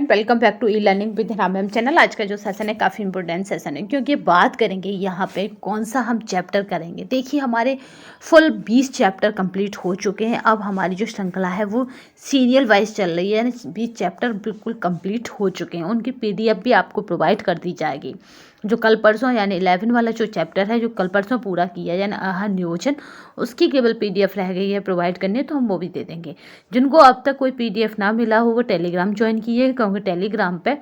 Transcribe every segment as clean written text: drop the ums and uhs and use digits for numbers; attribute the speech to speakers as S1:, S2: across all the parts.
S1: Welcome back to e learning with Hina ma'am channel. आज का जो सेशन है काफ़ी इंपॉर्टेंट सेशन है क्योंकि बात करेंगे यहाँ पे कौन सा हम चैप्टर करेंगे। देखिए हमारे फुल 20 चैप्टर कंप्लीट हो चुके हैं। अब हमारी जो श्रृंखला है वो सीरियल वाइज चल रही है, यानी 20 चैप्टर बिल्कुल कंप्लीट हो चुके हैं। उनकी पीडीएफ भी आपको प्रोवाइड कर दी जाएगी। जो कल परसों यानी 11 वाला जो चैप्टर है जो कल परसों पूरा किया यानी आहार नियोजन, उसकी केवल पीडीएफ रह गई है प्रोवाइड करनी, तो हम वो भी दे देंगे। जिनको अब तक कोई पीडीएफ ना मिला हो वो टेलीग्राम ज्वाइन कीजिए, क्योंकि टेलीग्राम पे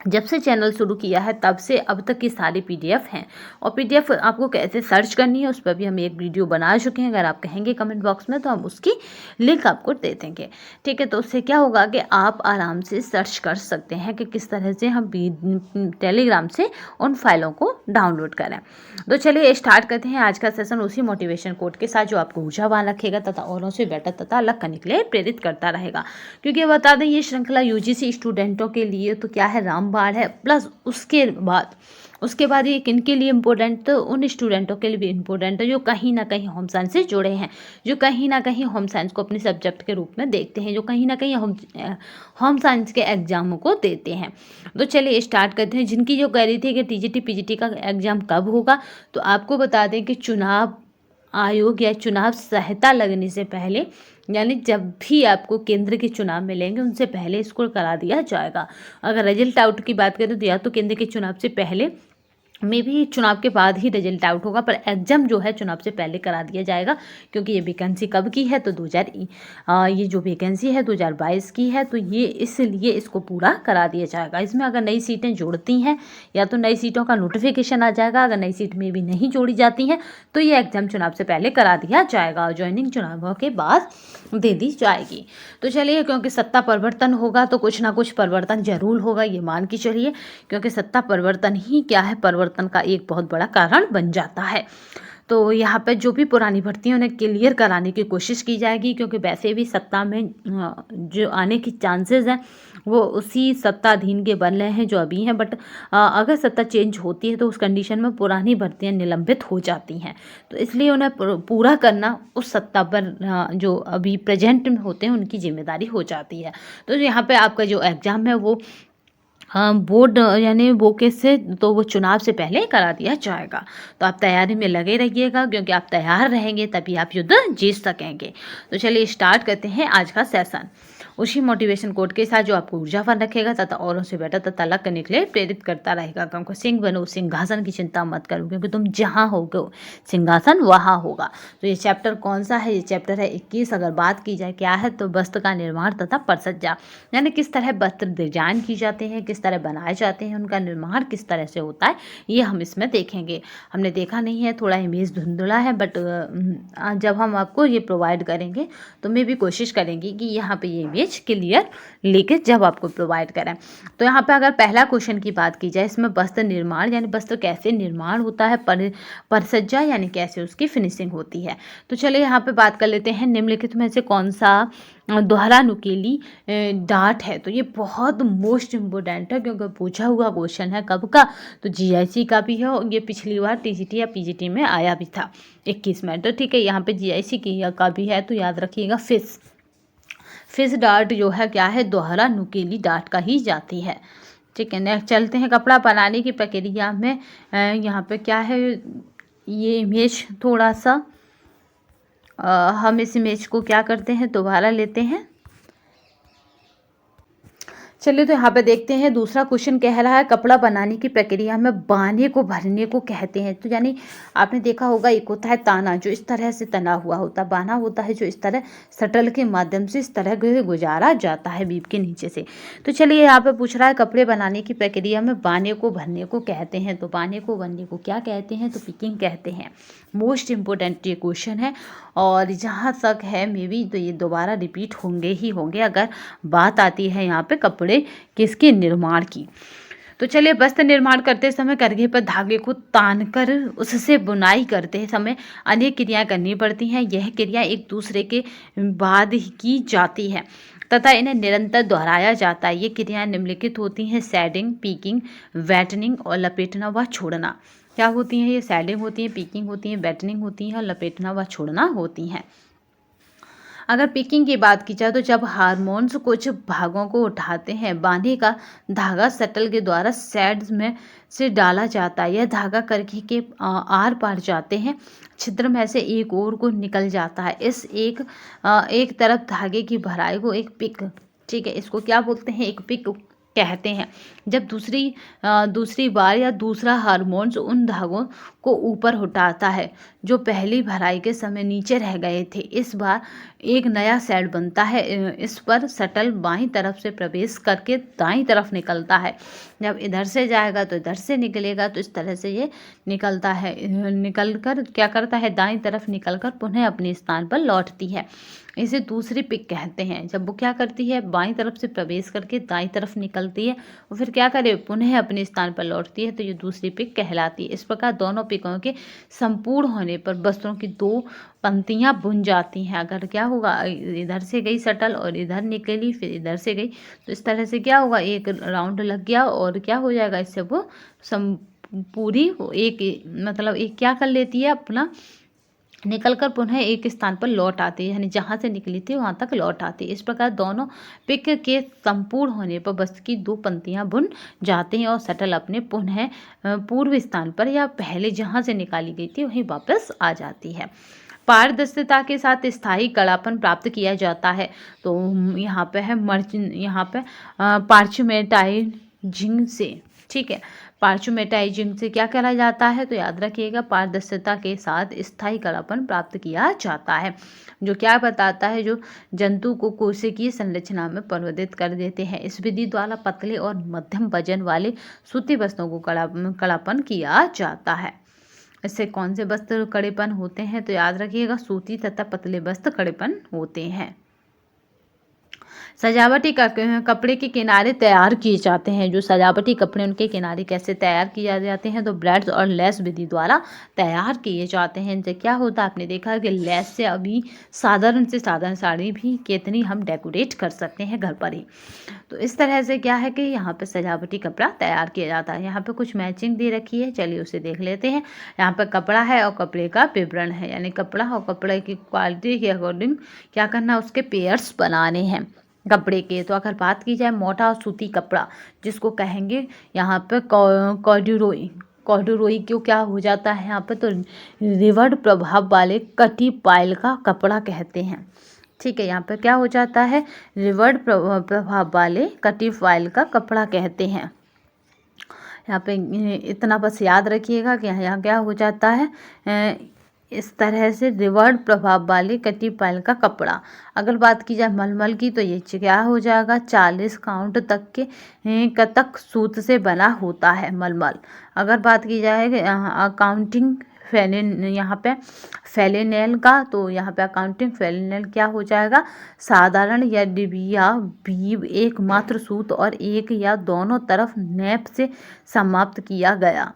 S1: जब से चैनल शुरू किया है तब से अब तक की सारी पीडीएफ हैं। और पीडीएफ आपको कैसे सर्च करनी है उस पर भी हम एक वीडियो बना चुके हैं। अगर आप कहेंगे कमेंट बॉक्स में तो हम उसकी लिंक आपको दे देंगे, ठीक है। तो उससे क्या होगा कि आप आराम से सर्च कर सकते हैं कि किस तरह से हम टेलीग्राम से उन फाइलों को डाउनलोड करें। तो चलिए स्टार्ट करते हैं आज का सेशन उसी मोटिवेशन कोट के साथ जो आपको ऊर्जावान रखेगा तथा औरों से बेटर तथा अलग करने के लिए प्रेरित करता रहेगा। क्योंकि बता दें ये श्रृंखला यूजीसी स्टूडेंटों के लिए तो क्या है रामबाण है, प्लस उसके बाद ये किन के लिए इम्पोर्टेंट, तो उन स्टूडेंटों के लिए भी इम्पोर्टेंट है जो कहीं ना कहीं होम साइंस से जुड़े हैं, जो कहीं ना कहीं होम साइंस को अपने सब्जेक्ट के रूप में देखते हैं, जो कहीं ना कहीं होम साइंस के एग्जामों को देते हैं। तो चलिए स्टार्ट करते हैं। जिनकी जो कह रही थी कि टीजीटी पीजीटी का एग्ज़ाम कब होगा, तो आपको बता दें कि चुनाव आयोग या चुनाव संहिता लगने से पहले, यानी जब भी आपको केंद्र के चुनाव मिलेंगे उनसे पहले इसको करा दिया जाएगा। अगर रिजल्ट आउट की बात करें तो या तो केंद्र के चुनाव से पहले मे भी चुनाव के बाद ही रिजल्ट आउट होगा, पर एग्जाम जो है चुनाव से पहले करा दिया जाएगा। क्योंकि ये वैकेंसी कब की है तो ये जो वैकेंसी है 2022 की है, तो ये इसलिए इसको पूरा करा दिया जाएगा। इसमें अगर नई सीटें जोड़ती हैं या तो नई सीटों का नोटिफिकेशन आ जाएगा, अगर नई सीट में भी नहीं जोड़ी जाती हैं तो ये एग्जाम चुनाव से पहले करा दिया जाएगा और ज्वाइनिंग चुनावों के बाद दे दी जाएगी। तो चलिए, क्योंकि सत्ता परिवर्तन होगा तो कुछ ना कुछ परिवर्तन जरूर होगा, ये मान के चलिए, क्योंकि सत्ता परिवर्तन ही क्या है परिवर्तन का एक बहुत बड़ा कारण बन जाता है। तो यहाँ पे जो भी पुरानी भर्तियां उन्हें क्लियर कराने की कोशिश की जाएगी, क्योंकि वैसे भी सत्ता में जो आने की चांसेस हैं वो उसी सत्ताधीन के बन रहे हैं जो अभी हैं। बट अगर सत्ता चेंज होती है तो उस कंडीशन में पुरानी भर्तियां निलंबित हो जाती हैं, तो इसलिए उन्हें पूरा करना उस सत्ता पर जो अभी प्रेजेंट में होते हैं उनकी जिम्मेदारी हो जाती है। तो यहाँ पे आपका जो एग्ज़ाम है वो बोर्ड यानी बोके से तो वो चुनाव से पहले करा दिया जाएगा। तो आप तैयारी में लगे रहिएगा, क्योंकि आप तैयार रहेंगे तभी आप युद्ध जीत सकेंगे। तो चलिए स्टार्ट करते हैं आज का सेशन उसी मोटिवेशन कोड के साथ जो आपको ऊर्जावान रखेगा तथा औरों से बेटर तथा अलग करने के लिए प्रेरित करता रहेगा। तुमको सिंह बनो, सिंहासन की चिंता मत करो, क्योंकि तुम जहाँ होगे सिंहासन वहाँ होगा। तो ये चैप्टर कौन सा है, ये चैप्टर है 21। अगर बात की जाए क्या है, तो वस्त्र का निर्माण तथा परसज्जा, यानी किस तरह वस्त्र डिजाइन की जाते हैं, किस तरह बनाए जाते हैं, उनका निर्माण किस तरह से होता है, ये हम इसमें देखेंगे। हमने देखा नहीं है, थोड़ा इमेज धुंधला है, बट जब हम आपको ये प्रोवाइड करेंगे तो मैं भी कोशिश करेंगी कि यहाँ पे ये इमेज क्लियर लेके जब आपको प्रोवाइड करें। तो यहाँ पे अगर पहला क्वेश्चन की बात की जाए, इसमें वस्त्र निर्माण यानी वस्त्र कैसे निर्माण होता है, परसज्जा यानी कैसे उसकी फिनिशिंग होती है। तो चलिए यहाँ पे बात कर लेते हैं, निम्नलिखित में से कौन सा दोहरा नुकीली डार्ट है। तो ये बहुत मोस्ट इम्पोर्टेंट है, क्योंकि पूछा हुआ क्वेश्चन है कब का, तो जीआईसी का भी है और ये पिछली बार टीजीटी या पीजीटी में आया भी था 21 में। तो ठीक है, यहाँ पे जीआईसी का भी है, तो याद रखिएगा फिश डार्ट जो है क्या है, दोहरा नुकीली डार्ट का ही जाती है, ठीक है। नेक्स्ट चलते हैं, कपड़ा बनाने की प्रक्रिया में यहाँ पे क्या है, ये इमेज थोड़ा सा हम इस इमेज को क्या करते हैं दोबारा लेते हैं। चलिए तो यहाँ पे देखते हैं, दूसरा क्वेश्चन कह रहा है कपड़ा बनाने की प्रक्रिया में बाने को भरने को कहते हैं। तो यानी आपने देखा होगा एक होता है ताना जो इस तरह से तना हुआ होता है, बाना होता है जो इस तरह शटल के माध्यम से इस तरह से गुजारा जाता है बीप के नीचे से। तो चलिए यहाँ पे पूछ रहा है कपड़े बनाने की प्रक्रिया में बाने को भरने को कहते हैं। तो बाने को भरने को क्या कहते हैं, तो पिकिंग कहते हैं। मोस्ट इम्पोर्टेंट ये क्वेश्चन है, और जहाँ तक है मे बी तो ये दोबारा रिपीट होंगे ही होंगे अगर बात आती है यहाँ पे कपड़े किसके निर्माण की। तो चलिए, वस्त्र निर्माण करते समय करघे पर धागे को तानकर उससे बुनाई करते समय अनेक क्रियाएं करनी पड़ती हैं। यह क्रिया एक दूसरे के बाद ही की जाती है तथा इन्हें निरंतर दोहराया जाता है। ये क्रियाएं निम्नलिखित होती हैं, शेडिंग, पीकिंग, वेटनिंग और लपेटना व छोड़ना। क्या होती हैं ये, शेडिंग होती है, पीकिंग होती है, वेटनिंग होती है और लपेटना व छोड़ना होती हैं। अगर पिकिंग की बात की जाए तो जब हार्मोन्स कुछ भागों को उठाते हैं, बांधे का धागा शटल के द्वारा सैड्स में से डाला जाता है। यह धागा करघी के आर पार जाते हैं, छिद्र में से एक ओर को निकल जाता है। इस एक तरफ धागे की भराई को एक पिक, ठीक है, इसको क्या बोलते हैं, एक पिक कहते हैं। जब दूसरी बार या दूसरा हार्मोन्स उन धागों को ऊपर उठाता है जो पहली भराई के समय नीचे रह गए थे। इस बार एक नया सेट बनता है। इस पर शटल बाईं तरफ से प्रवेश करके दाईं तरफ निकलता है। जब इधर से जाएगा तो इधर से निकलेगा, तो इस तरह से ये निकलता है। निकलकर क्या करता है, दाईं तरफ निकलकर पुनः अपने स्थान पर लौटती है। इसे दूसरी पिक कहते हैं। जब वो क्या करती है, बाईं तरफ से प्रवेश करके दाईं तरफ निकलती है और फिर क्या करे, पुनः अपने स्थान पर लौटती है, तो ये दूसरी पिक कहलाती है। इस प्रकार दोनों पिकों के संपूर्ण होने पर वस्त्रों की दो पंक्तियां बुन जाती हैं। अगर क्या होगा, इधर से गई शटल और इधर निकली, फिर इधर से गई, तो इस तरह से क्या होगा, एक राउंड लग गया और क्या हो जाएगा, इससे वो पूरी एक मतलब एक क्या कर लेती है, अपना निकलकर पुनः एक स्थान पर लौट आती है, यानी जहाँ से निकली थी वहाँ तक लौट आती है। इस प्रकार दोनों पिक के संपूर्ण होने पर वस्त्र की दो पंक्तियाँ बुन जाती हैं और शटल अपने पुनः पूर्व स्थान पर या पहले जहाँ से निकाली गई थी वहीं वापस आ जाती है। पारदर्शिता के साथ स्थायी कड़ापन प्राप्त किया जाता है। तो यहाँ पे है यहाँ पे पार्चमेंटाइजिंग से, ठीक है, पार्चमेंटाइजिंग से क्या करा जाता है, तो याद रखिएगा, पारदर्शिता के साथ स्थायी कड़ापन प्राप्त किया जाता है, जो क्या बताता है, जो जंतु को कोशिकीय संरचना में परिवर्तित कर देते हैं। इस विधि द्वारा पतले और मध्यम वजन वाले सूती वस्त्रों को कड़ापन किया जाता है। इससे कौन से वस्त्र कड़ेपन होते हैं, तो याद रखिएगा, सूती तथा पतले वस्त्र कड़ेपन होते हैं। सजावटी कपड़े के किनारे तैयार किए जाते हैं। जो सजावटी कपड़े, उनके किनारे कैसे तैयार किए जाते हैं, तो ब्रेड्स और लेस विधि द्वारा तैयार किए जाते हैं। इनसे क्या होता है, आपने देखा कि लेस से अभी साधारण से साधारण साड़ी भी कितनी हम डेकोरेट कर सकते हैं घर पर ही। तो इस तरह से क्या है कि यहाँ पे सजावटी कपड़ा तैयार किया जाता है। यहाँ पे कुछ मैचिंग दे रखी है, चलिए उसे देख लेते हैं। यहाँ पे कपड़ा है और कपड़े का विवरण है, यानी कपड़ा और कपड़े की क्वालिटी के अकॉर्डिंग क्या करना, उसके पेयर्स बनाने हैं कपड़े के। तो अगर बात की जाए मोटा और सूती कपड़ा, जिसको कहेंगे यहाँ पे कॉर्डुरोई क्यों क्या हो जाता है यहाँ पे, तो रिवर्ड प्रभाव वाले कटी पायल का कपड़ा कहते हैं। ठीक है, यहाँ पे क्या हो जाता है, रिवर्ड प्रभाव वाले कटी पायल का कपड़ा कहते हैं। यहाँ पे इतना बस याद रखिएगा कि यहाँ क्या हो जाता है, इस तरह से रिवर्ड प्रभाव वाले कटी पायल का कपड़ा। अगर बात की जाए मलमल की, तो ये क्या हो जाएगा, 40 काउंट तक के कतक सूत से बना होता है मलमल। अगर बात की जाए अकाउंटिंग यहाँ पे फेलिनेल का, तो यहाँ पे अकाउंटिंग फेलिनेल क्या हो जाएगा, साधारण या डिबिया बीब एकमात्र सूत और एक या दोनों तरफ नेप से समाप्त किया गया।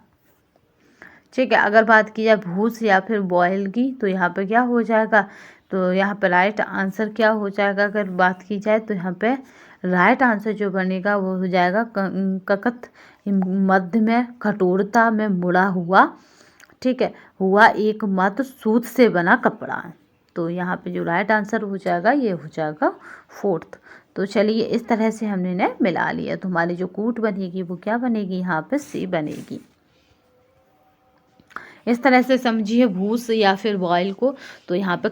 S1: ठीक है, अगर बात की जाए भूस या फिर बॉयल की, तो यहाँ पे क्या हो जाएगा, तो यहाँ पे राइट आंसर क्या हो जाएगा, अगर बात की जाए तो यहाँ पे राइट आंसर जो बनेगा वो हो जाएगा ककत मध्य में कठोरता में मुड़ा हुआ, ठीक है, हुआ एक मात्र सूत से बना कपड़ा। तो यहाँ पे जो राइट आंसर हो जाएगा ये हो जाएगा 4th। तो चलिए इस तरह से हमने ने मिला लिया। तो हमारी जो कूट बनेगी वो क्या बनेगी, यहाँ पे सी बनेगी। इस तरह से समझिए भूस या फिर बॉयल को। तो यहाँ पे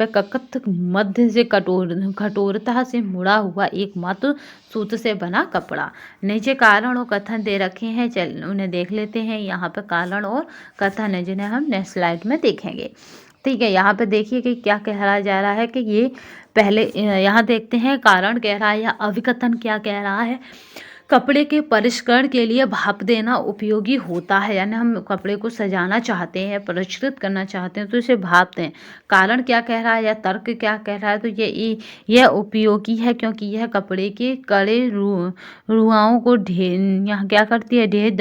S1: ककत मध्य से कठोरता से मुड़ा हुआ एकमात्र सूत से बना कपड़ा। नीचे कारण और कथन दे रखे हैं, चल उन्हें देख लेते हैं। यहाँ पे कारण और कथन है जिन्हें हम नेक्स्ट स्लाइड में देखेंगे। ठीक है, यहाँ पे देखिए कि क्या कहा जा रहा है कि ये पहले यहाँ देखते हैं कारण कह रहा है या अभिकथन क्या कह रहा है। कपड़े के परिष्करण के लिए भाप देना उपयोगी होता है, यानी हम कपड़े को सजाना चाहते हैं, परिष्कृत करना चाहते हैं तो इसे भाप दें। कारण क्या कह रहा है या तर्क क्या कह रहा है, तो यह उपयोगी है क्योंकि यह कपड़े के कड़े रुआओं को यहाँ क्या करती है, ढेर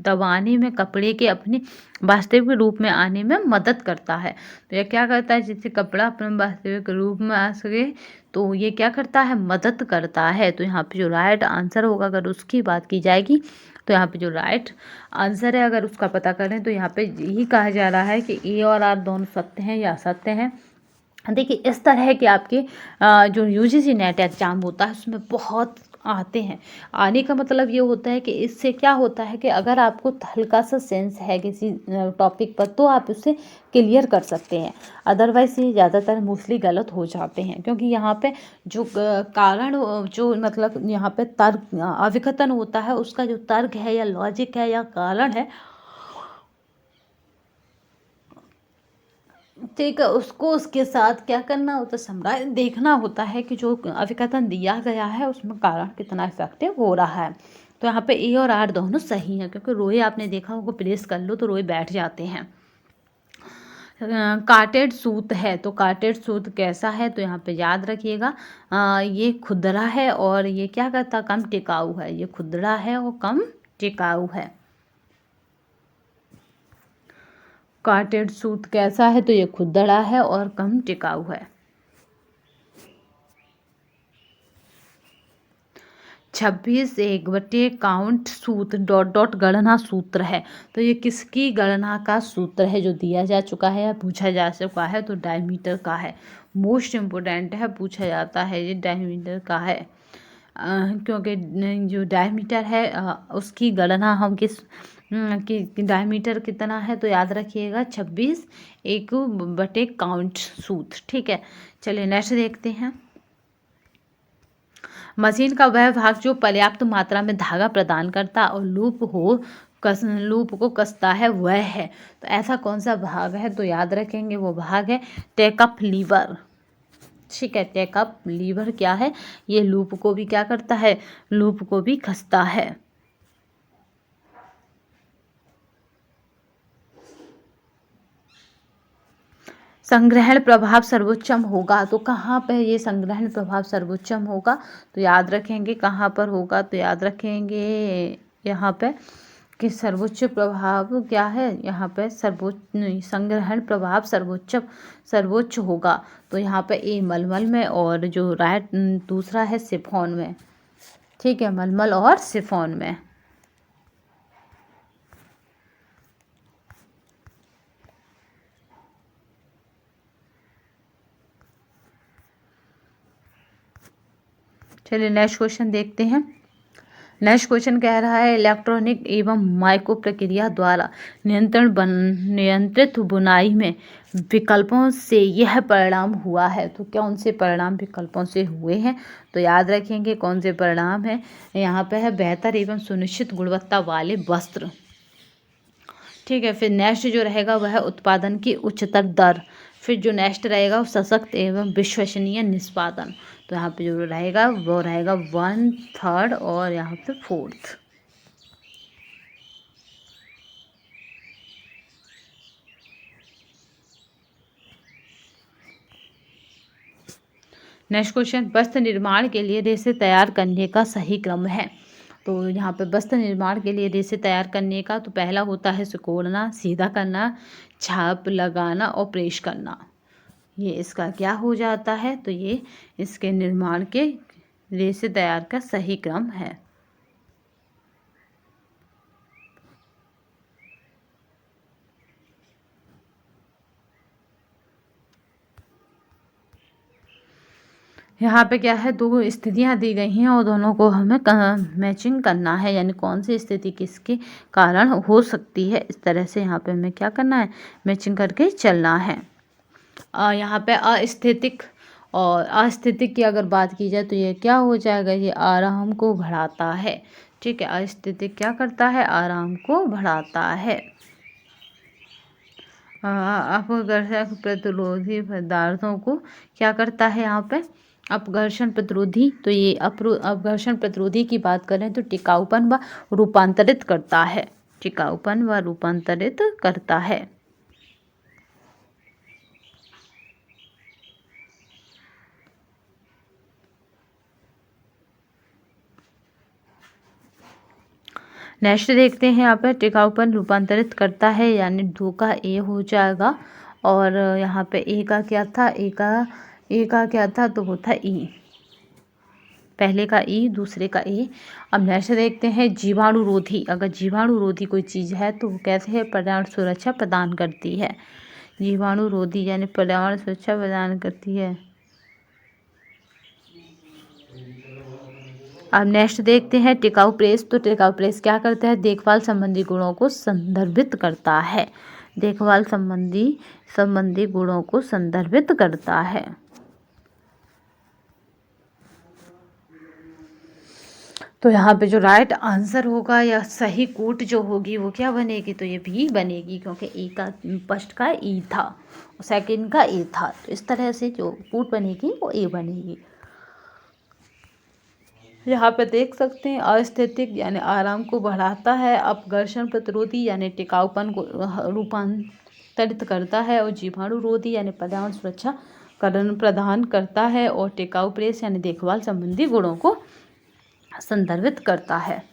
S1: दबाने में कपड़े के अपने वास्तविक रूप में आने में मदद करता है। तो यह क्या करता है, जिससे कपड़ा अपने वास्तविक रूप में आ सके, तो ये क्या करता है, मदद करता है। तो यहाँ पे जो राइट आंसर होगा अगर उसकी बात की जाएगी, तो यहाँ पे जो राइट आंसर है अगर उसका पता करें तो यहाँ पे यही कहा जा रहा है कि ए और आर दोनों सत्य हैं या असत्य हैं। देखिए इस तरह के आपके जो यूजीसी नेट एग्ज़ाम होता है उसमें बहुत आते हैं। आने का मतलब ये होता है कि इससे क्या होता है कि अगर आपको हल्का सा सेंस है किसी टॉपिक पर तो आप उससे क्लियर कर सकते हैं। अदरवाइज़ ये ज़्यादातर मोस्टली गलत हो जाते हैं, क्योंकि यहाँ पे जो कारण जो मतलब यहाँ पे तर्क अविकथन होता है, उसका जो तर्क है या लॉजिक है या कारण है, ठीक है, उसको उसके साथ क्या करना होता है, समझ देखना होता है कि जो अभिकथन दिया गया है उसमें कारण कितना इफेक्टिव हो रहा है। तो यहाँ पे ए और आर दोनों सही हैं, क्योंकि रोए आपने देखा होगा प्रेस कर लो तो रोए बैठ जाते हैं। काटेड सूत है, तो काटेड सूत कैसा है, तो यहाँ पे याद रखिएगा ये खुदरा है और ये क्या करता, कम टिकाऊ है। ये खुदरा है और कम टिकाऊ है। काटेड सूत कैसा है, तो ये खुदरा है और कम टिकाऊ है। 26 एक बटे काउंट सूत्र डॉट डॉट गणना सूत्र है। तो ये किसकी गणना का सूत्र है जो दिया जा चुका है या पूछा जा चुका है, तो डायमीटर का है। मोस्ट इम्पोर्टेंट है, पूछा जाता है, ये डायमीटर का है। क्योंकि जो डायमीटर है उसकी गणना हम कि डायमीटर कितना है, तो याद रखिएगा 26 एक बटे काउंट सूत्र। ठीक है, चलिए नेक्स्ट देखते हैं। मशीन का वह भाग जो पर्याप्त मात्रा में धागा प्रदान करता और लूप को कसता है वह है। तो ऐसा कौन सा भाग है, तो याद रखेंगे वो भाग है टेकअप लीवर। ठीक है, टेकअप लीवर क्या है, ये लूप को भी क्या करता है, लूप को भी कसता है। संग्रहण प्रभाव सर्वोच्चम होगा, तो कहाँ पर ये संग्रहण प्रभाव सर्वोच्चम होगा, तो याद रखेंगे कहाँ पर होगा, तो याद रखेंगे यहाँ पे कि सर्वोच्च प्रभाव क्या है, यहाँ पे संग्रहण प्रभाव सर्वोच्च होगा। तो यहाँ पे ए मलमल में और जो राइट दूसरा है सिफॉन में। ठीक है, मलमल और सिफॉन में। चलिए नेक्स्ट क्वेश्चन देखते हैं। नेक्स्ट क्वेश्चन कह रहा है इलेक्ट्रॉनिक एवं माइक्रो प्रक्रिया द्वारा नियंत्रित बुनाई में विकल्पों से यह परिणाम हुआ है। तो कौन से परिणाम विकल्पों से हुए हैं, तो याद रखेंगे कौन से परिणाम है। यहाँ पे है बेहतर एवं सुनिश्चित गुणवत्ता वाले वस्त्र। ठीक है, फिर नेक्स्ट जो रहेगा वह है उत्पादन की उच्चतर दर। फिर जो नेक्स्ट रहेगा वो सशक्त एवं विश्वसनीय निष्पादन। तो यहाँ पे जो रहेगा वो रहेगा 1/3 और यहाँ पे 4th। नेक्स्ट क्वेश्चन, वस्त्र निर्माण के लिए रेसे तैयार करने का सही क्रम है। तो यहाँ पे वस्त्र निर्माण के लिए रेसे तैयार करने का तो पहला होता है सिकोड़ना, सीधा करना, छाप लगाना और प्रेस करना। ये इसका क्या हो जाता है, तो ये इसके निर्माण के रेसे तैयार का सही क्रम है। यहाँ पे क्या है, दो स्थितियाँ दी गई हैं और दोनों को हमें मैचिंग करना है, यानी कौन सी स्थिति किसके कारण हो सकती है, इस तरह से यहाँ पे हमें क्या करना है, मैचिंग करके चलना है। यहाँ पे अस्थितिक और अस्थितिक की अगर बात की जाए तो ये क्या हो जाएगा, ये आराम को बढ़ाता है। ठीक है, अस्थितिक क्या करता है, आराम को बढ़ाता है। अपघर्षण प्रतिरोधी पदार्थों को क्या करता है, यहाँ पे अपघर्षण प्रतिरोधी। तो ये अपघर्षण प्रतिरोधी की बात करें तो टिकाऊपन व रूपांतरित करता है, टिकाऊपन व रूपांतरित करता है। नेक्स्ट देखते हैं, यहाँ पर टिकाऊपन रूपांतरित करता है, यानी 2 का ए हो जाएगा। और यहाँ पे ए का क्या था, ए का क्या था, तो वो था ई, पहले का ई दूसरे का ए। अब नेक्स्ट देखते हैं जीवाणुरोधी। अगर जीवाणुरोधी कोई चीज़ है तो वो कैसे है, पर्यावरण सुरक्षा प्रदान करती है। जीवाणु रोधी यानी पर्यावरण सुरक्षा प्रदान करती है। अब नेक्स्ट देखते हैं टिकाऊ प्रेस। तो टिकाऊ प्रेस क्या करता है? देखभाल संबंधी गुणों को संदर्भित करता है। देखभाल संबंधी गुणों को संदर्भित करता है। तो यहाँ पे जो राइट आंसर होगा या सही कूट जो होगी वो क्या बनेगी? तो ये भी बनेगी, क्योंकि ए का फर्स्ट का ई था, सेकंड का ए था, तो इस तरह से जो कूट बनेगी वो ए बनेगी। यहाँ पे देख सकते हैं अस्थितिक यानी आराम को बढ़ाता है, अपघर्षण प्रतिरोधी यानी टिकाऊपन को रूपांतरित करता है, और जीवाणु रोधी यानी पर्यावरण सुरक्षा प्रदान करता है, और टिकाऊ प्रेस यानी देखभाल संबंधी गुणों को संदर्भित करता है।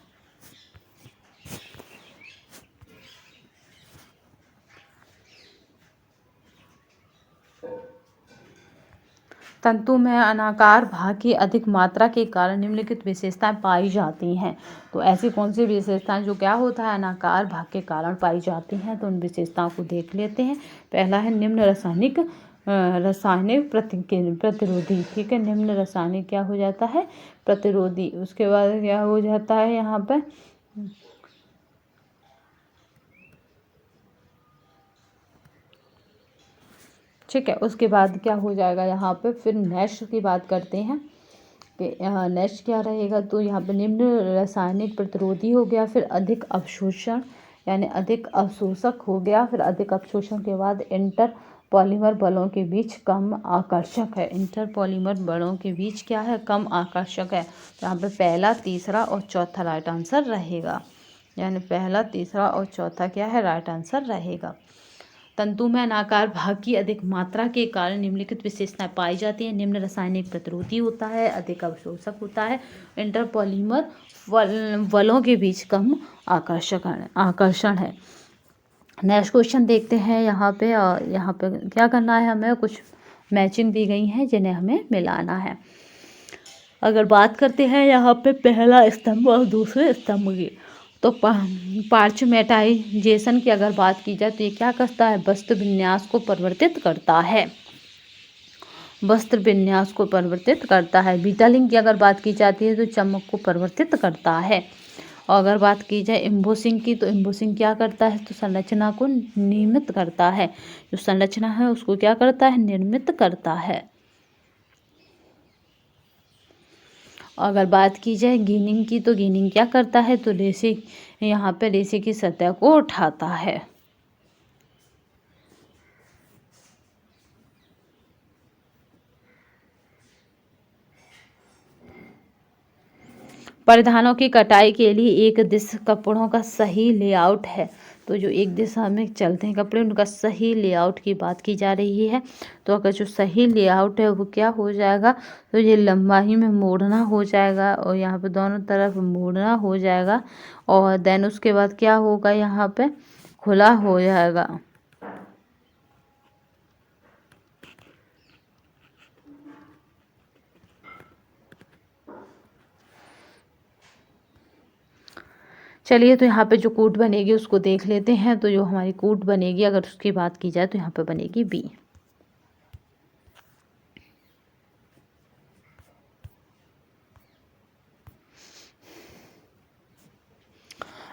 S1: तंतु में अनाकार भाग की अधिक मात्रा के कारण निम्नलिखित विशेषताएं पाई जाती हैं। तो ऐसी कौन सी विशेषताएं जो क्या होता है? अनाकार भाग के कारण पाई जाती हैं। तो उन विशेषताओं को देख लेते हैं। पहला है निम्न रासायनिक प्रतिरोधी। ठीक है, निम्न रासायनिक क्या हो जाता है? प्रतिरोधी। उसके बाद क्या हो जाता है यहाँ पे? ठीक है, उसके बाद क्या हो जाएगा यहाँ पे? फिर नेक्स्ट की बात करते हैं कि नेक्स्ट क्या रहेगा? तो यहाँ पे निम्न रासायनिक प्रतिरोधी हो गया, फिर अधिक अवशोषण यानी अधिक अवशोषक हो गया, फिर अधिक अवशोषण के बाद इंटर पॉलीमर बलों के बीच कम आकर्षक है। इंटर पॉलीमर बलों के बीच क्या है? कम आकर्षक है। तो यहाँ पे पहला, तीसरा और चौथा राइट आंसर रहेगा, यानी पहला, तीसरा और चौथा क्या है? राइट आंसर रहेगा। तंतु में अनाकार भाग की अधिक मात्रा के कारण निम्नलिखित विशेषताएं पाई जाती हैं। निम्न रासायनिक प्रतिरोधी होता है, अधिक अवशोषक होता है, इंटरपॉलीमर बलों के बीच कम आकर्षण है। नेक्स्ट क्वेश्चन देखते हैं यहाँ पे। यहाँ पे क्या करना है हमें? कुछ मैचिंग दी गई हैं जिन्हें हमें मिलाना है। अगर बात करते हैं यहाँ पे पहला स्तंभ और दूसरे स्तंभ की, तो पार्चमेटाइजेशन की अगर बात की जाए तो ये क्या करता है? वस्त्र विन्यास को परिवर्तित करता है। वस्त्र विन्यास को परिवर्तित करता है। बीटालिंग की अगर बात की जाती है तो चमक को परिवर्तित करता है। और अगर बात की जाए एम्बोसिंग की, तो एम्बोसिंग क्या करता है? तो संरचना को निर्मित करता है। जो संरचना है उसको क्या करता है? निर्मित करता है। अगर बात की जाए गिनिंग की, तो गिनिंग क्या करता है? तो रेशे, यहाँ पे रेशे की सतह को उठाता है। परिधानों की कटाई के लिए एक दिश कपड़ों का सही लेआउट है। तो जो एक दिशा में चलते हैं कपड़े, उनका सही लेआउट की बात की जा रही है। तो अगर जो सही लेआउट है वो क्या हो जाएगा? तो ये लंबाई में मोड़ना हो जाएगा, और यहाँ पे दोनों तरफ मोड़ना हो जाएगा, और देन उसके बाद क्या होगा? यहाँ पे खुला हो जाएगा। चलिए, तो यहाँ पे जो कूट बनेगी उसको देख लेते हैं। तो जो हमारी कूट बनेगी अगर उसकी बात की जाए तो यहाँ पे बनेगी बी।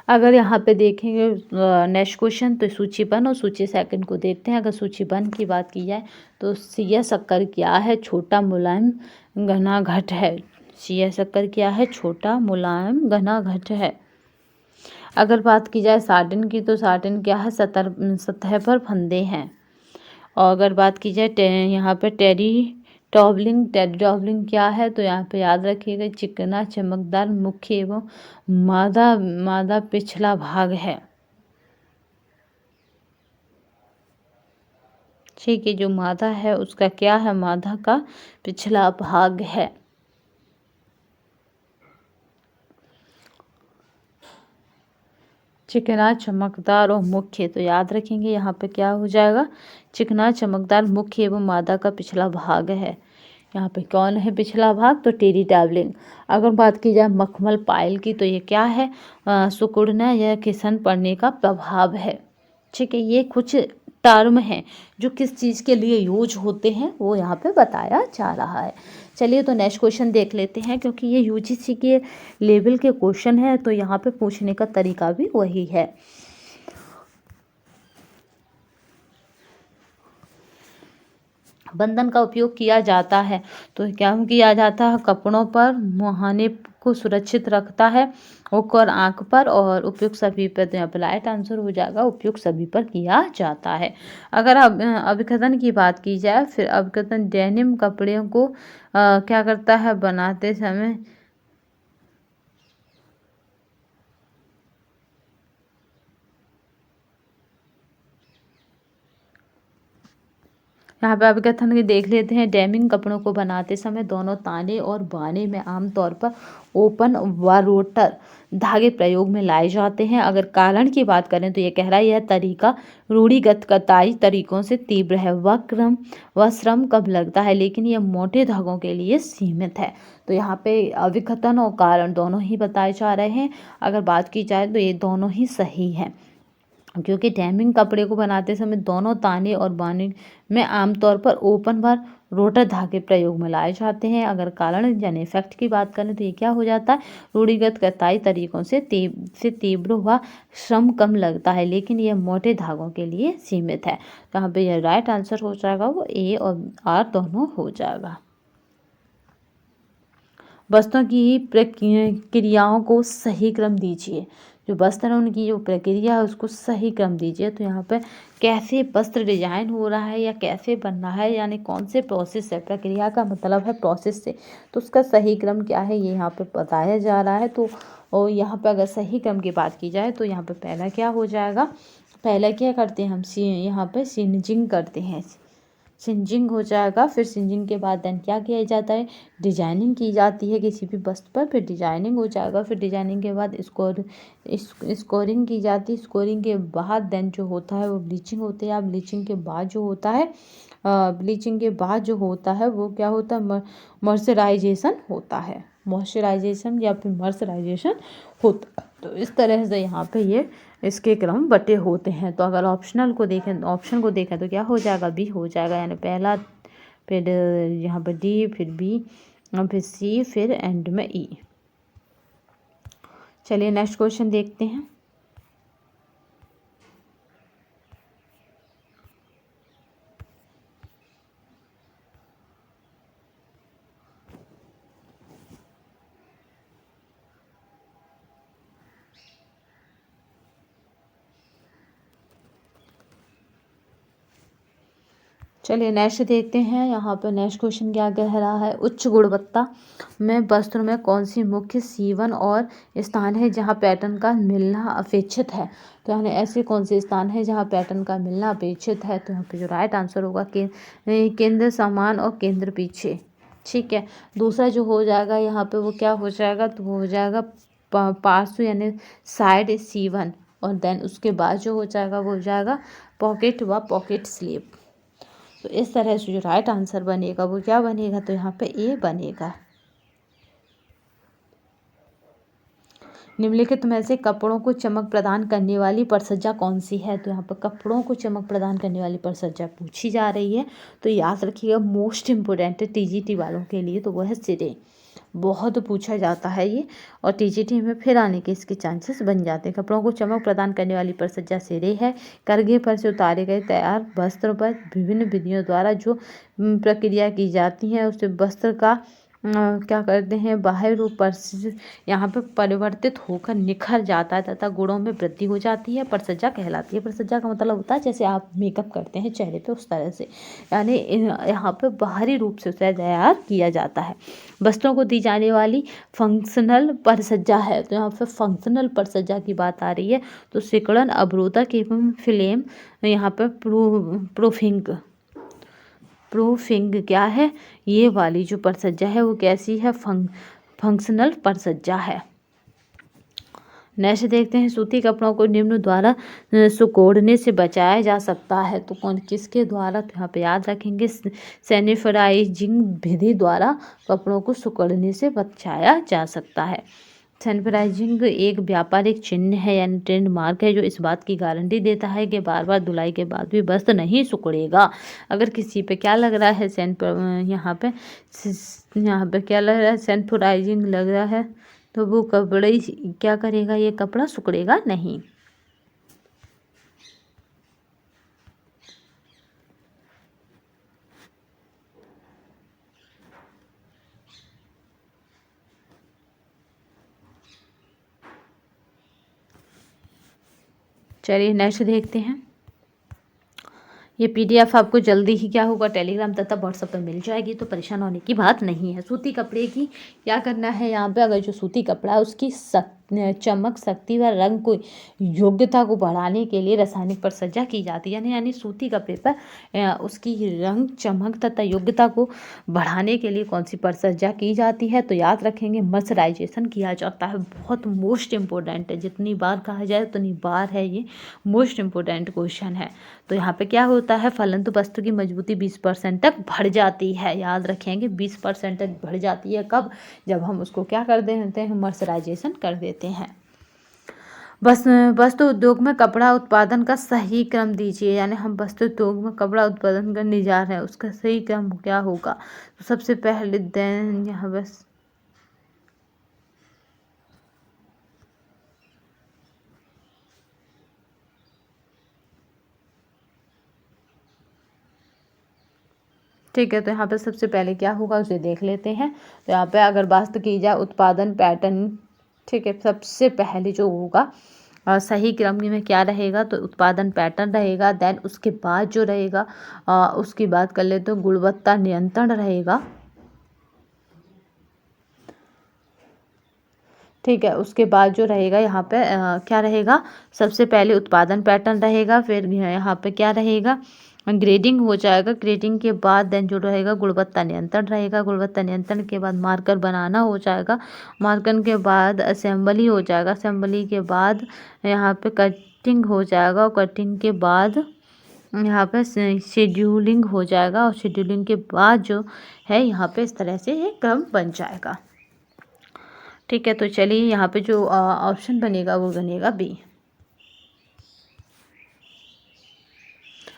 S1: अगर यहाँ पे देखेंगे नेक्स्ट क्वेश्चन, तो सूची 1 और सूची 2 को देखते हैं। अगर सूची 1 की बात की जाए तो सिया शक्कर क्या है? छोटा मुलायम घना घट है। सिया शक्कर क्या है? छोटा मुलायम घना घट है। अगर बात की जाए साटिन की, तो साटिन क्या है? सतह पर फंदे हैं। और अगर बात की जाए यहाँ पे टेरिडॉब्लिंग क्या है? तो यहाँ पे याद रखिएगा चिकना चमकदार मुख्य एवं मादा पिछला भाग है। ठीक है, जो मादा है उसका क्या है? मादा का पिछला भाग है। चिकना चमकदार और मुख्य, तो याद रखेंगे यहाँ पे क्या हो जाएगा? चिकना चमकदार मुख्य एवं मादा का पिछला भाग है। यहाँ पे कौन है पिछला भाग? तो टेरिडॉब्लिंग। अगर बात की जाए मखमल पायल की, तो ये क्या है? सिकुड़ना या घिसन पड़ने का प्रभाव है। ठीक है, ये कुछ टर्म हैं जो किस चीज़ के लिए यूज होते हैं वो यहाँ पे बताया जा रहा है। चलिए तो नेक्स्ट क्वेश्चन देख लेते हैं, क्योंकि ये यूजीसी के लेवल के क्वेश्चन है तो यहाँ पे पूछने का तरीका भी वही है। बंधन का उपयोग किया जाता है तो क्या किया जाता है, कपड़ों पर मुहाने को सुरक्षित रखता है, हुक और आंख पर, और उपयुक्त सभी पर। तो यहाँ पर राइट आंसर हो जाएगा उपयुक्त सभी पर किया जाता है। अगर अब अभिकथन की बात की जाए, फिर अभिकथन डेनिम कपड़े को क्या करता है, बनाते समय यहाँ पे अभिकथन की देख लेते हैं। डेनिम कपड़ों को बनाते समय दोनों ताने और बाने में आमतौर पर ओपन व रोटर धागे प्रयोग में लाए जाते हैं। अगर कारण की बात करें तो ये कह रहा है यह तरीका रूढ़िगत कताई तरीकों से तीव्र है। वह श्रम कब लगता है, लेकिन यह मोटे धागों के लिए सीमित है। तो यहाँ पे अभिकथन और कारण दोनों ही बताए जा रहे हैं। अगर बात की जाए तो ये दोनों ही सही है, क्योंकि डेनिम कपड़े को बनाते समय दोनों ताने और बाने में आमतौर पर ओपन व रोटर धागे प्रयोग में लाए जाते हैं। अगर कारण यानी इफेक्ट की बात करें तो ये क्या हो जाता है, रूढ़िगत कताई तरीकों से तीव्र व श्रम कम लगता है, लेकिन यह मोटे धागों के लिए सीमित है। तो यहाँ पे यह राइट आंसर हो जाएगा वो ए और आर दोनों हो जाएगा। वस्तुओं की प्रक्रियाओं को सही क्रम दीजिए। जो वस्त्र है उनकी जो प्रक्रिया है उसको सही क्रम दीजिए। तो यहाँ पे कैसे वस्त्र डिजाइन हो रहा है या कैसे बनना है, यानी कौन से प्रोसेस है, प्रक्रिया का मतलब है प्रोसेस से, तो उसका सही क्रम क्या है ये यहाँ पे बताया जा रहा है। तो और यहाँ पे अगर सही क्रम की बात की जाए तो यहाँ पे पहला क्या हो जाएगा, पहला क्या करते हैं हम यहाँ पे सिंजिंग करते हैं, सिंजिंग हो जाएगा। फिर सिंजिंग के बाद देन क्या किया जाता है, डिजाइनिंग की जाती है किसी भी वस्तु पर, फिर डिजाइनिंग हो जाएगा। फिर डिजाइनिंग के बाद स्कोरिंग की जाती है। स्कोरिंग के बाद देन जो होता है वो ब्लीचिंग होती है। ब्लीचिंग के बाद जो होता है वो क्या होता है, मॉइस्चराइजेशन होता है, मॉइस्चराइजेशन या फिर मर्सराइजेशन होता है। तो इस तरह से यहाँ पे ये इसके क्रम बटे होते हैं। तो अगर ऑप्शन को देखें तो क्या हो जाएगा, बी हो जाएगा, यानी पहला, फिर यहाँ पर डी, फिर बी, फिर सी, फिर एंड में ई। चलिए नेक्स्ट क्वेश्चन देखते हैं। चलिए नेक्स्ट देखते हैं। यहाँ पर नेक्स्ट क्वेश्चन क्या कह रहा है, उच्च गुणवत्ता में वस्त्र में कौन सी मुख्य सीवन और स्थान है जहाँ पैटर्न का मिलना अपेक्षित है। तो यानी ऐसे कौन से स्थान है जहाँ पैटर्न का मिलना अपेक्षित है। तो यहाँ पे जो राइट आंसर होगा केंद्र समान और केंद्र पीछे। ठीक है, दूसरा जो हो जाएगा यहाँ पे वो क्या हो जाएगा, तो वो हो जाएगा पार्श्व यानी साइड सीवन, और देन उसके बाद जो हो जाएगा वो हो जाएगा पॉकेट व पॉकेट स्लीव। तो इस तरह से जो राइट आंसर बनेगा वो क्या बनेगा, तो यहाँ पे ए बनेगा। निम्नलिखित में से कपड़ों को चमक प्रदान करने वाली परिसज्जा कौन सी है। तो यहाँ पर कपड़ों को चमक प्रदान करने वाली परिसज्जा पूछी जा रही है। तो याद रखिएगा मोस्ट इम्पोर्टेंट है टीजीटी वालों के लिए, तो वह है सिरे, बहुत पूछा जाता है ये, और टीजीटी में फिर आने के इसके चांसेस बन जाते हैं। कपड़ों को चमक प्रदान करने वाली परिसज्जा सिरे है। करघे पर से उतारे गए तैयार वस्त्र पर विभिन्न विधियों द्वारा जो प्रक्रिया की जाती है उससे वस्त्र का क्या करते हैं, बाहर रूप पर यहाँ पे परिवर्तित होकर निखर जाता है तथा गुणों में वृद्धि हो जाती है, परिसज्जा कहलाती है। परिसज्जा का मतलब होता है जैसे आप मेकअप करते हैं चेहरे पे, उस तरह से, यानी यहाँ पे बाहरी रूप से उसे तैयार किया जाता है। वस्त्रों को दी जाने वाली फंक्शनल परिसज्जा है। तो यहाँ पे फंक्शनल परिसज्जा की बात आ रही है। तो सिकुड़न, अवरोधक एवं फ्लेम, यहाँ पे प्रूफिंग क्या है, ये वाली जो परिसज्जा है वो कैसी है, फंक्शनल परिसज्जा है। नेक्स्ट देखते हैं, सूती कपड़ों को निम्न द्वारा सुकोड़ने से बचाया जा सकता है। तो कौन किसके द्वारा, तो यहाँ पे याद रखेंगे सैनिटाइजिंग विधि द्वारा कपड़ों को सुकोड़ने से बचाया जा सकता है। सैनिटाइजिंग एक व्यापारिक चिन्ह है यानी ट्रेड मार्क है जो इस बात की गारंटी देता है कि बार बार धुलाई के बाद भी वस्त्र नहीं सिकुड़ेगा। अगर किसी पे क्या लग रहा है यहाँ पे क्या लग रहा है, सैनिटाइजिंग लग रहा है, तो वो कपड़े क्या करेगा, ये कपड़ा सिकुड़ेगा नहीं। चलिए नेक्स्ट देखते हैं। ये पीडीएफ आपको जल्दी ही क्या होगा, टेलीग्राम तथा व्हाट्सएप पर मिल जाएगी, तो परेशान होने की बात नहीं है। सूती कपड़े की क्या करना है यहाँ पे, अगर जो सूती कपड़ा है उसकी चमक, शक्ति व रंग को योग्यता को बढ़ाने के लिए रासायनिक परिचर्या की जाती है। यानी सूती कपड़े पर उसकी रंग, चमक तथा योग्यता को बढ़ाने के लिए कौन सी परिचर्या की जाती है, तो याद रखेंगे मर्सराइजेशन किया जाता है। बहुत मोस्ट इम्पोर्टेंट है, जितनी बार कहा जाए उतनी बार है, ये मोस्ट इम्पोर्टेंट क्वेश्चन है। तो यहाँ पे क्या होता है, फलंतु वस्तु की मजबूती 20% तक बढ़ जाती है। याद रखेंगे 20% तक बढ़ जाती है। कब? जब हम उसको क्या कर देते हैं, मर्सराइजेशन कर देते हैं। बस वस्त्र उद्योग में कपड़ा उत्पादन का सही क्रम दीजिए। यानी हम वस्त्र उद्योग में कपड़ा उत्पादन करने जा रहे हैं, उसका सही क्रम क्या होगा। तो सबसे पहले देन यहाँ बस ठीक है, तो यहाँ पे सबसे पहले क्या होगा उसे देख लेते हैं। तो यहाँ पे अगर बात की जाए उत्पादन पैटर्न, ठीक है, सबसे पहले जो होगा सही क्रम में क्या रहेगा, तो उत्पादन पैटर्न रहेगा। देन उसके बाद जो रहेगा उसकी बात कर ले तो गुणवत्ता नियंत्रण रहेगा। ठीक है, उसके बाद जो रहेगा यहाँ पे क्या रहेगा, सबसे पहले उत्पादन पैटर्न रहेगा, फिर यहाँ पे क्या रहेगा, ग्रेडिंग हो जाएगा। ग्रेडिंग के बाद देन जो रहेगा गुणवत्ता नियंत्रण रहेगा। गुणवत्ता नियंत्रण के बाद मार्कर बनाना हो जाएगा। मार्कर के बाद असेंबली हो जाएगा। असेंबली के बाद यहाँ पे कटिंग हो जाएगा, और कटिंग के बाद यहाँ पे शेड्यूलिंग हो जाएगा, और शेड्यूलिंग के बाद जो है यहाँ पे इस तरह से ये क्रम बन जाएगा। ठीक है, तो चलिए यहाँ पे जो ऑप्शन बनेगा वो बनेगा बी।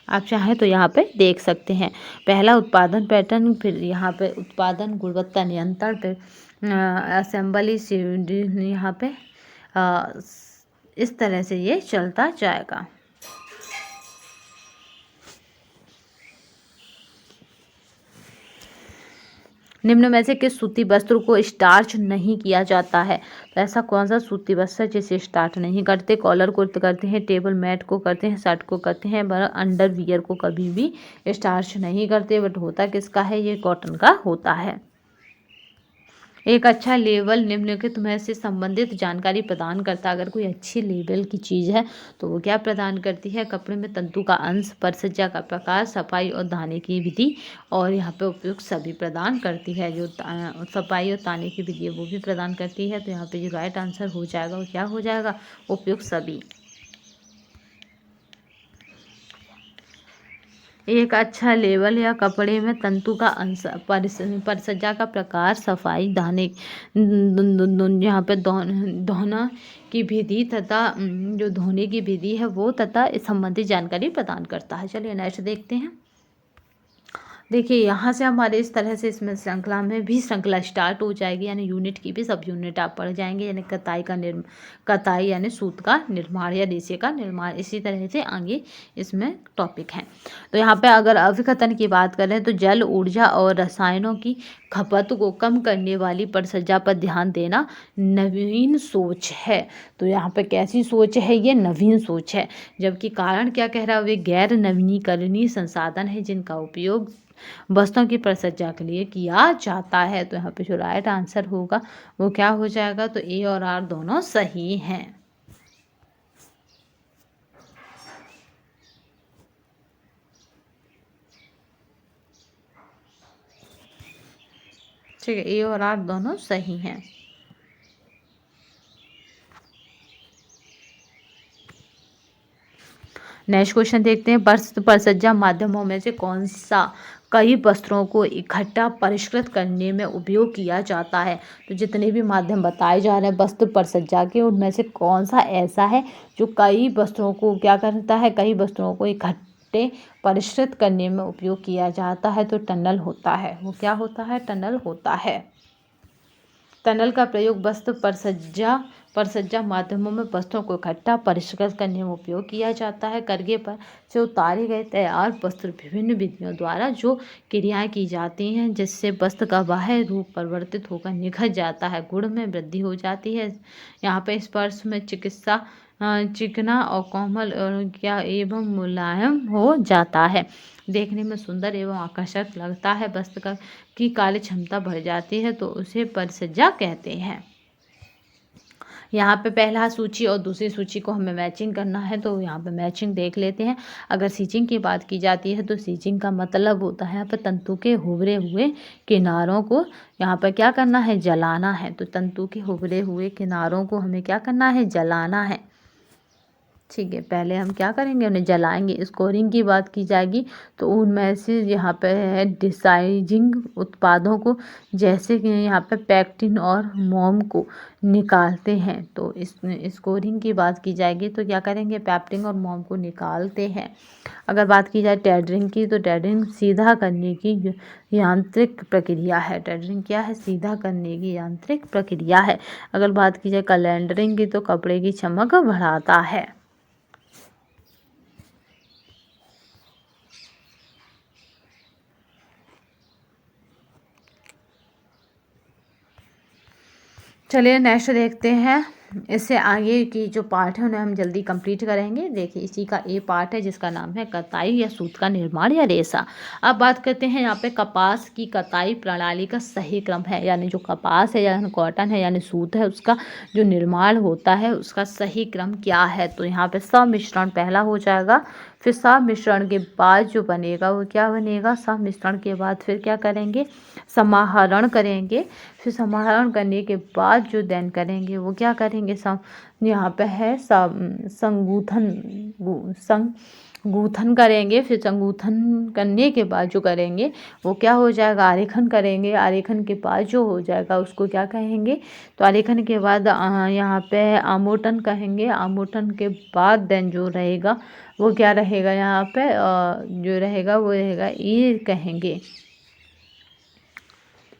S1: आप चाहें तो यहाँ पे देख सकते हैं, पहला उत्पादन पैटर्न, फिर यहाँ पे उत्पादन, गुणवत्ता नियंत्रण, फिर असेंबली, यहाँ पे इस तरह से ये चलता जाएगा। निम्न में से किस सूती वस्त्र को स्टार्च नहीं किया जाता है, तो ऐसा कौन सा सूती वस्त्र है जिसे स्टार्च नहीं करते। कॉलर को करते हैं, टेबल मैट को करते हैं, शर्ट को करते हैं, पर अंडरवियर को कभी भी स्टार्च नहीं करते। बट होता किसका है, ये कॉटन का होता है। एक अच्छा लेबल निम्नलिखित में से संबंधित जानकारी प्रदान करता है। अगर कोई अच्छी लेबल की चीज़ है तो वो क्या प्रदान करती है, कपड़े में तंतु का अंश, परिसज्जा का प्रकार, सफाई और दाने की विधि, और यहाँ पे उपयुक्त सभी प्रदान करती है। जो सफाई और ताने की विधि है वो भी प्रदान करती है। तो यहाँ पे जो राइट आंसर हो जाएगा वो क्या हो जाएगा, उपयुक्त सभी। एक अच्छा लेबल या कपड़े में तंतु का अंश, परिसज्जा का प्रकार, सफाई, दाने, यहाँ पे धोना की विधि तथा जो धोने की विधि है वो तथा संबंधित जानकारी प्रदान करता है। चलिए नेक्स्ट देखते हैं। देखिए यहाँ से हमारे इस तरह से इसमें श्रृंखला में भी श्रृंखला स्टार्ट हो जाएगी, यानी यूनिट की भी सब यूनिट आप पढ़ जाएंगे। यानी कताई यानी सूत का निर्माण या रेशे का निर्माण, इसी तरह से आगे इसमें टॉपिक हैं। तो यहाँ पे अगर अभिकथन की बात करें तो जल, ऊर्जा और रसायनों की खपत को कम करने वाली परिचर्या पर ध्यान देना नवीन सोच है। तो यहाँ पे कैसी सोच है, ये नवीन सोच है। जबकि कारण क्या कह रहा है, वे गैर नवीनीकरणीय संसाधन है जिनका उपयोग वस्तुओं की परिचर्या के लिए किया जाता है। तो यहाँ पे जो राइट आंसर होगा वो क्या हो जाएगा, तो ए और आर दोनों सही हैं। ठीक है, ए और आर दोनों सही हैं। नेक्स्ट क्वेश्चन देखते हैं, वस्त्र परिसज्जा माध्यमों में से कौन सा कई वस्त्रों को इकट्ठा परिष्कृत करने में उपयोग किया जाता है। तो जितने भी माध्यम बताए जा रहे हैं वस्त्र परिसज्जा के, उनमें से कौन सा ऐसा है जो कई वस्त्रों को क्या करता है, कई वस्त्रों को इकट्ठे परिष्कृत करने में उपयोग किया जाता है। तो टनल होता है, वो क्या होता है, टनल होता है। टनल का प्रयोग वस्त्र परिसज्जा माध्यमों में वस्त्रों को इकट्ठा परिष्कृत करने में उपयोग किया जाता है। करघे पर से उतारे गए तैयार वस्त्र विभिन्न विधियों द्वारा जो क्रियाएं की जाती हैं जिससे वस्त्र का बाह्य रूप परिवर्तित होकर निखर जाता है, गुण में वृद्धि हो जाती है। यहाँ पे स्पर्श में चिकना और कोमल और क्या एवं मुलायम हो जाता है, देखने में सुंदर एवं आकर्षक लगता है। वस्त्र की कार्य क्षमता बढ़ जाती है तो उसे परिसज्जा कहते हैं। यहाँ पे पहला सूची और दूसरी सूची को हमें मैचिंग करना है, तो यहाँ पे मैचिंग देख लेते हैं। अगर सीचिंग की बात की जाती है तो सीचिंग का मतलब होता है यहाँ पे तंतु के उभरे हुए किनारों को यहाँ पर क्या करना है, जलाना है। तो तंतु के उभरे हुए किनारों को हमें क्या करना है, जलाना है। ठीक है, पहले हम क्या करेंगे, उन्हें जलाएंगे। स्कोरिंग की बात की जाएगी तो उनमें से यहाँ पे है डिसाइजिंग उत्पादों को, जैसे कि यहाँ पे पैक्टिन और मोम को निकालते हैं। तो इस स्कोरिंग की बात की जाएगी तो क्या करेंगे, पैक्टिन और मोम को निकालते हैं। अगर बात की जाए टेडरिंग की, तो टेडरिंग सीधा करने की यांत्रिक प्रक्रिया है। टेडरिंग क्या है, सीधा करने की यांत्रिक प्रक्रिया है। अगर बात की जाए कैलेंडरिंग की, तो कपड़े की चमक बढ़ाता है। चलिए नेक्स्ट देखते हैं। इससे आगे की जो पार्ट है उन्हें हम जल्दी कंप्लीट करेंगे। देखिए इसी का ए पार्ट है जिसका नाम है कताई या सूत का निर्माण या रेशा। अब बात करते हैं यहाँ पे कपास की कताई प्रणाली का सही क्रम है, यानी जो कपास है यानी कॉटन है यानी सूत है उसका जो निर्माण होता है उसका सही क्रम क्या है। तो यहाँ पे सम्मिश्रण पहला हो जाएगा, फिर सम्मिश्रण के बाद जो बनेगा वो क्या बनेगा, सम्मिश्रण के बाद फिर क्या करेंगे, समाहरण करेंगे। फिर समाहरण करने के बाद जो देन करेंगे वो क्या करेंगे, यहाँ पे है संगूथन करेंगे। फिर संगूथन करने के बाद जो करेंगे वो क्या हो जाएगा, आरेखन करेंगे। आरेखन के बाद जो हो जाएगा उसको क्या कहेंगे, तो आरेखन के बाद यहाँ पे आमोटन कहेंगे। आमोटन के बाद देन जो रहेगा वो क्या रहेगा, यहाँ पे जो रहेगा वो रहेगा ई कहेंगे।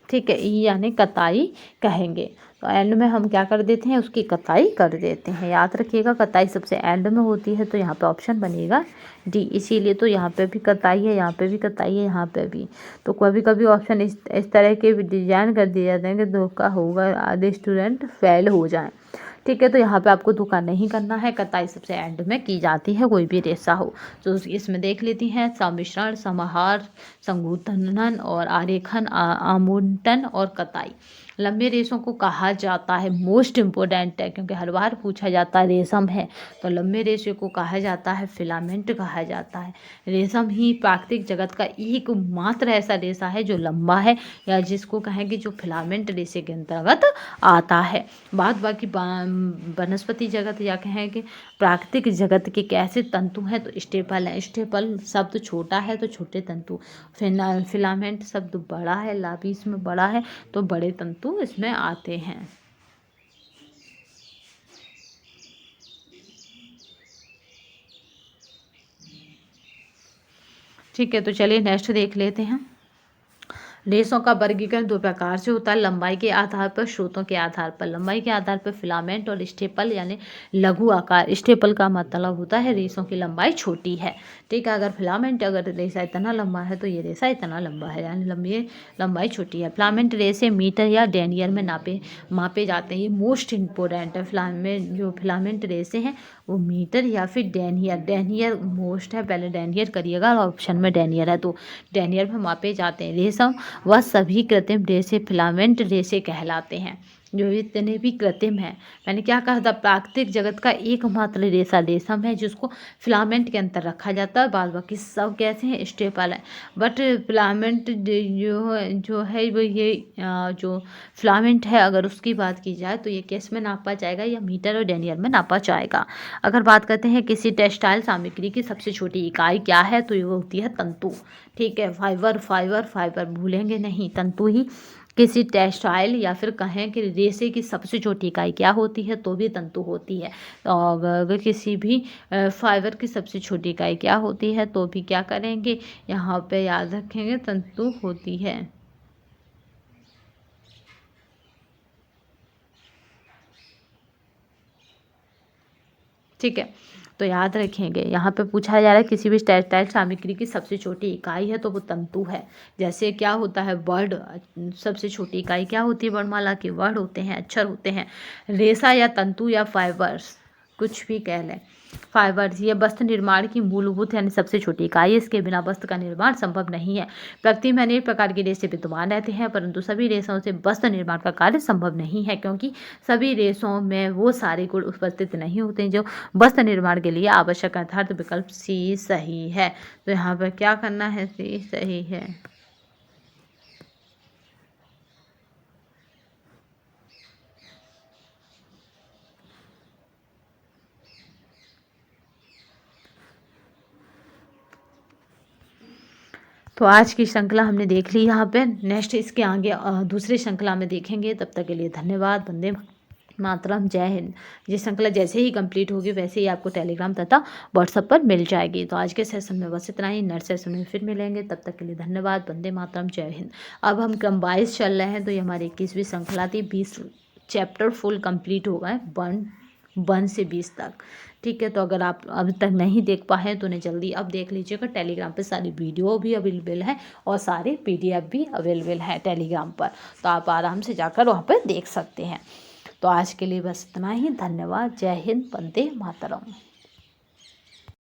S1: ठीक है, ई यानी कताई कहेंगे। तो एंड में हम क्या कर देते हैं, उसकी कताई कर देते हैं। याद रखिएगा कताई सबसे एंड में होती है, तो यहाँ पे ऑप्शन बनेगा डी। इसीलिए तो यहाँ पे भी कताई है, यहाँ पे भी कताई है, यहाँ पे भी। तो कभी कभी ऑप्शन इस तरह के भी डिजाइन कर दिए जाते हैं कि धोखा होगा, आधे स्टूडेंट फेल हो जाएं। ठीक है, तो यहाँ पे आपको धोखा नहीं करना है, कताई सबसे एंड में की जाती है कोई भी रेशा हो। तो इसमें देख लेती हैं सम्मिश्रण, समाहार, संगूथन और आरेखन, आमुंटन और कताई। लंबे रेशों को कहा जाता है, मोस्ट इम्पोर्टेंट है क्योंकि हर बार पूछा जाता है रेशम है, तो लंबे रेशे को कहा जाता है फिलामेंट कहा जाता है। रेशम ही प्राकृतिक जगत का एकमात्र ऐसा रेशा है जो लंबा है या जिसको कहें कि जो फिलामेंट रेशे के अंतर्गत आता है। बाकी वनस्पति जगत या कहें कि प्राकृतिक जगत के कैसे तंतु हैं, तो स्टेपल है। स्टेपल शब्द छोटा है तो छोटे तंतु, फिलामेंट शब्द बड़ा है, लाभी इसमें बड़ा है तो बड़े तंतु इसमें आते हैं। ठीक है, तो चलिए नेक्स्ट देख लेते हैं। रेशों का वर्गीकरण दो प्रकार से होता है, लंबाई के आधार पर, स्रोतों के आधार पर। लंबाई के आधार पर फिलामेंट और स्टेपल यानी लघु आकार। स्टेपल का मतलब होता है रेशों की लंबाई छोटी है। ठीक है, अगर फिलामेंट अगर रेशा इतना लंबा है तो ये रेशा इतना लंबा है, यानी लंबाई छोटी है। फिलामेंट रेशे मीटर या डेनियर में मापे जाते हैं, ये मोस्ट इम्पोर्टेंट है। जो फिलामेंट रेशे हैं वो मीटर या फिर डेनियर मोस्ट है, पहले डेनियर करिएगा और ऑप्शन में डेनियर है तो डेनियर में मापे जाते हैं। रेशम वह सभी कृत्रिम रेशे फिलामेंट रेशे कहलाते हैं। जो इतने भी कृत्रिम है। मैंने क्या कहा था, प्राकृतिक जगत का एकमात्र रेशा रेशम है जिसको फिलामेंट के अंदर रखा जाता है, बाद बाकी सब कैसे हैं, स्टेपल है। बट फिलामेंट जो है वो ये जो फिलामेंट है, अगर उसकी बात की जाए तो ये किस में नापा जाएगा, या मीटर और डेनियल में नापा जाएगा। अगर बात करते हैं किसी टेक्सटाइल सामग्री की सबसे छोटी इकाई क्या है, तो ये होती है तंतु। ठीक है, फाइबर फाइबर फाइबर भूलेंगे नहीं, तंतु ही किसी टेक्सटाइल या फिर कहें कि रेशे की सबसे छोटी इकाई क्या होती है, तो भी तंतु होती है। तो अगर किसी भी फाइबर की सबसे छोटी इकाई क्या होती है, तो भी क्या करेंगे, यहाँ पे याद रखेंगे, तंतु होती है। ठीक है, तो याद रखेंगे, यहाँ पे पूछा जा रहा है किसी भी टेक्सटाइल सामग्री की सबसे छोटी इकाई है, तो वो तंतु है। जैसे क्या होता है, वर्ड, सबसे छोटी इकाई क्या होती है, वर्णमाला की वर्ड होते हैं, अक्षर होते हैं। रेशा या तंतु या फाइबर्स, कुछ भी कह लें, फाइबर्स ये वस्त्र निर्माण की मूलभूत यानी सबसे छोटी इकाई है। इसके बिना वस्त्र का निर्माण संभव नहीं है। प्रकृति में अनेक प्रकार के रेशे विद्यमान रहते हैं, परंतु सभी रेशों से वस्त्र निर्माण का कार्य संभव नहीं है, क्योंकि सभी रेशों में वो सारे गुण उपस्थित नहीं होते हैं जो वस्त्र निर्माण के लिए आवश्यक। अर्थात विकल्प सी सही है। तो यहाँ पर क्या करना है, सी सही है। तो आज की श्रृंखला हमने देख ली यहाँ पे। नेक्स्ट इसके आगे दूसरी श्रृंखला में देखेंगे। तब तक के लिए धन्यवाद। वंदे मातरम, जय हिंद। ये श्रृंखला जैसे ही कंप्लीट होगी वैसे ही आपको टेलीग्राम तथा व्हाट्सएप पर मिल जाएगी। तो आज के सेशन में बस इतना ही। नेक्स्ट सेशन में फिर मिलेंगे। तब तक के लिए धन्यवाद। वंदे मातरम, जय हिंद। अब हम क्रम 22 चल रहे हैं, तो ये हमारी 21वीं श्रृंखला थी। 20 चैप्टर फुल कंप्लीट हो गए, 1 से 20 तक। ठीक है, तो अगर आप अभी तक नहीं देख पाए तो उन्हें जल्दी अब देख लीजिएगा। टेलीग्राम पे सारी वीडियो भी अवेलेबल है और सारे PDF भी अवेलेबल है टेलीग्राम पर, तो आप आराम से जाकर वहाँ पर देख सकते हैं। तो आज के लिए बस इतना ही। धन्यवाद। जय हिंद। वंदे मातरम।